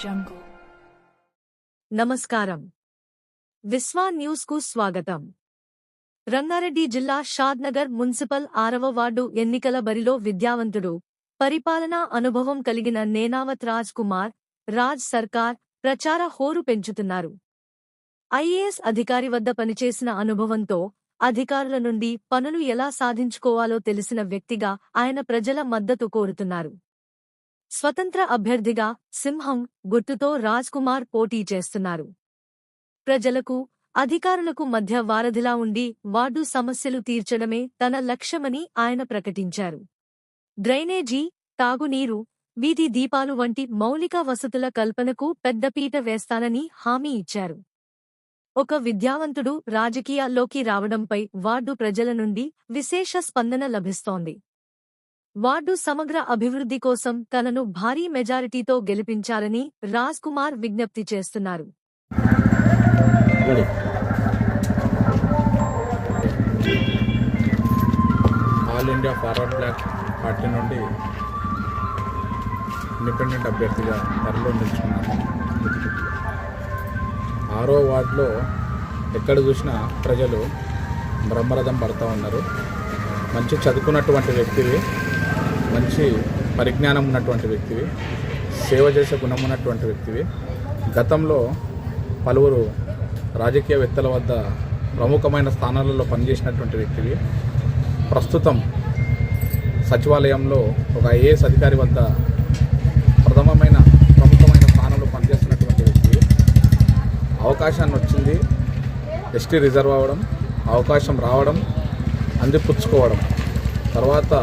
jungle. నమస్కారం. విశ్వా news కు స్వాగతం. రంగారెడ్డి జిల్లా షాద్నగర్ మున్సిపల్ 6వ వార్డు ఎన్నికల బరిలో విద్యావంతుడు, పరిపాలనా అనుభవం కలిగిన నేనావత్ రాజ్ కుమార్ రాజ్ సర్కార్ ప్రచార హోరు పెంచుతున్నారు. ఐఏఎస్ అధికారి వద్ద పనిచేసిన అనుభవంతో అధికారుల నుండి పనులు ఎలా సాధించుకోవాలో తెలిసిన వ్యక్తిగా ఆయన ప్రజల మద్దతు కోరుతున్నారు. స్వతంత్ర అభ్యర్థిగా సింహం గుర్తుతో రాజ్ కుమార్ పోటీ చేస్తున్నారు. ప్రజలకు, అధికారులకు మధ్య వారధిలా ఉండి వార్డు సమస్యలు తీర్చడమే తన లక్ష్యమని ఆయన ప్రకటించారు. డ్రైనేజీ, తాగునీరు, వీధి దీపాలు వంటి మౌలిక వసతుల కల్పనకు పెద్దపీట వేస్తానని హామీ ఇచ్చారు. ఒక విద్యావంతుడు రాజకీయాల్లోకి రావడంపై వార్డు ప్రజల నుండి విశేష స్పందన లభిస్తోంది. వార్డు సమగ్ర అభివృద్ధి కోసం తనను భారీ మెజారిటీతో గెలిపించాలని రాజ్ కుమార్ విజ్ఞప్తి చేస్తున్నారు. All India Forward Bloc party నుండి ఇండిపెండెంట్ అభ్యర్థిగా బరిలో నిలుచుకున్నాను. 6వ వార్డులో ఎక్కడ చూసినా ప్రజలు బ్రహ్మరథం పడుతూ ఉన్నారు. మంచి చదువుకున్నటువంటి వ్యక్తివి, మంచి పరిజ్ఞానం ఉన్నటువంటి వ్యక్తివి, సేవ చేసే గుణం ఉన్నటువంటి వ్యక్తివి, గతంలో పలువురు రాజకీయవేత్తల వద్ద ప్రముఖమైన స్థానాలలో పనిచేసినటువంటి వ్యక్తివి, ప్రస్తుతం సచివాలయంలో ఒక ఐఏఎస్ అధికారి వద్ద ప్రముఖమైన స్థానంలో పనిచేస్తున్నటువంటి వ్యక్తివి. అవకాశాన్ని వచ్చింది, ఎస్టీ రిజర్వ్ అవ్వడం, అవకాశం రావడం, అందిపుచ్చుకోవడం, తర్వాత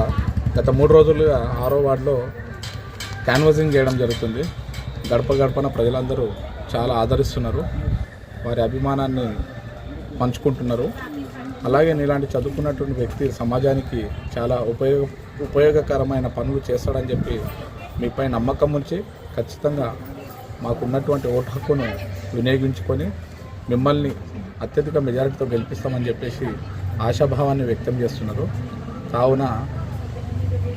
గత 3 రోజులుగా 6వ వార్డులో క్యాన్వాసింగ్ చేయడం జరుగుతుంది. గడప గడపన ప్రజలందరూ చాలా ఆదరిస్తున్నారు, వారి అభిమానాన్ని పంచుకుంటున్నారు. అలాగే నీలాంటి చదువుకున్నటువంటి వ్యక్తి సమాజానికి చాలా ఉపయోగకరమైన పనులు చేస్తాడని చెప్పి మీపై నమ్మకం ఉంచి ఖచ్చితంగా మాకున్నటువంటి ఓటు హక్కును వినియోగించుకొని మిమ్మల్ని అత్యధిక మెజారిటీతో గెలిపిస్తామని చెప్పేసి ఆశాభావాన్ని వ్యక్తం చేస్తున్నారు. కావున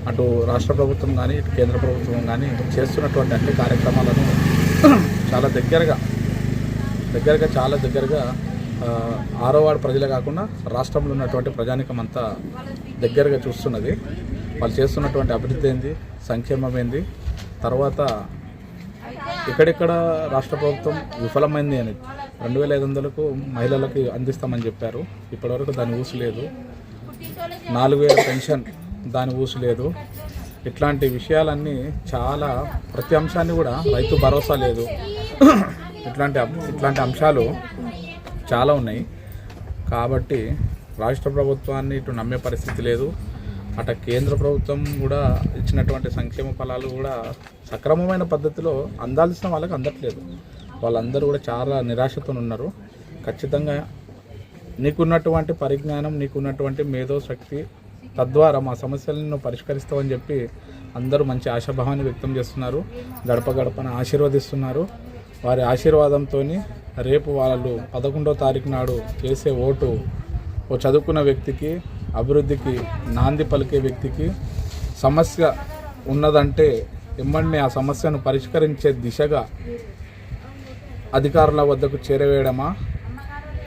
అటు రాష్ట్ర ప్రభుత్వం కానీ ఇటు కేంద్ర ప్రభుత్వం కానీ చేస్తున్నటువంటి అన్ని కార్యక్రమాలను చాలా దగ్గరగా 6వ వార్డు ప్రజలే కాకుండా రాష్ట్రంలో ఉన్నటువంటి ప్రజానికం అంతా దగ్గరగా చూస్తున్నది. వాళ్ళు చేస్తున్నటువంటి అభివృద్ధి ఏంది, సంక్షేమం ఏంది, తర్వాత ఎక్కడెక్కడ రాష్ట్ర ప్రభుత్వం విఫలమైంది అనేది 2500కు మహిళలకు అందిస్తామని చెప్పారు. ఇప్పటివరకు దాని ఊసు లేదు. 4000 పెన్షన్ దాని ఊసు లేదు. ఇట్లాంటి విషయాలన్నీ చాలా, ప్రతి అంశాన్ని కూడా రైతు భరోసా లేదు. ఇట్లాంటి అంశాలు చాలా ఉన్నాయి. కాబట్టి రాష్ట్ర ప్రభుత్వాన్ని ఇటు నమ్మే పరిస్థితి లేదు. అటు కేంద్ర ప్రభుత్వం కూడా ఇచ్చినటువంటి సంక్షేమ ఫలాలు కూడా సక్రమమైన పద్ధతిలో అందాల్సిన వాళ్ళకి అందట్లేదు. వాళ్ళందరూ కూడా చాలా నిరాశతో ఉన్నారు. ఖచ్చితంగా నీకున్నటువంటి పరిజ్ఞానం, నీకున్నటువంటి మేధో శక్తి, తద్వారా మా సమస్యలను పరిష్కరిస్తామని చెప్పి అందరూ మంచి ఆశాభావాన్ని వ్యక్తం చేస్తున్నారు. గడప గడపన ఆశీర్వదిస్తున్నారు. వారి ఆశీర్వాదంతో రేపు వాళ్ళు 11వ తారీఖు నాడు చేసే ఓటు ఓ చదువుకున్న వ్యక్తికి, అభివృద్ధికి నాంది పలికే వ్యక్తికి, సమస్య ఉన్నదంటే ఎమ్మడిని ఆ సమస్యను పరిష్కరించే దిశగా అధికారుల వద్దకు చేరవేయడమా,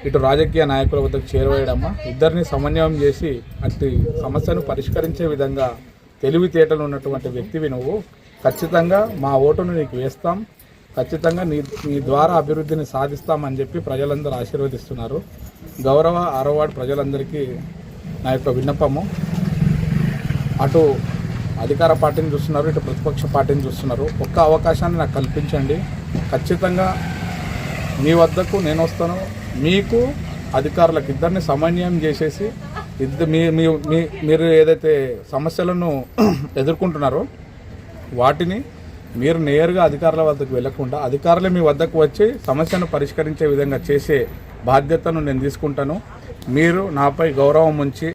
ఇటు రాజకీయ నాయకుల వద్దకు చేరవేయడమా, ఇద్దరిని సమన్వయం చేసి అట్టి సమస్యను పరిష్కరించే విధంగా తెలివితేటలు ఉన్నటువంటి వ్యక్తివి నువ్వు. ఖచ్చితంగా మా ఓటును నీకు వేస్తాం, ఖచ్చితంగా నీ ద్వారా అభివృద్ధిని సాధిస్తామని చెప్పి ప్రజలందరూ ఆశీర్వదిస్తున్నారు. గౌరవ 6వ వార్డు ప్రజలందరికీ నా యొక్క విన్నపము, అటు అధికార పార్టీని చూస్తున్నారు, ఇటు ప్రతిపక్ష పార్టీని చూస్తున్నారు. ఒక్క అవకాశాన్ని నాకు కల్పించండి. ఖచ్చితంగా మీ వద్దకు నేను వస్తాను. మీకు అధికారులకు ఇద్దరిని సమన్వయం చేసేసి మీరు ఏదైతే సమస్యలను ఎదుర్కొంటున్నారో వాటిని మీరు నేరుగా అధికారుల వద్దకు వెళ్లకుండా అధికారులే మీ వద్దకు వచ్చి సమస్యను పరిష్కరించే విధంగా చేసే బాధ్యతను నేను తీసుకుంటాను. మీరు నాపై గౌరవం ఉంచి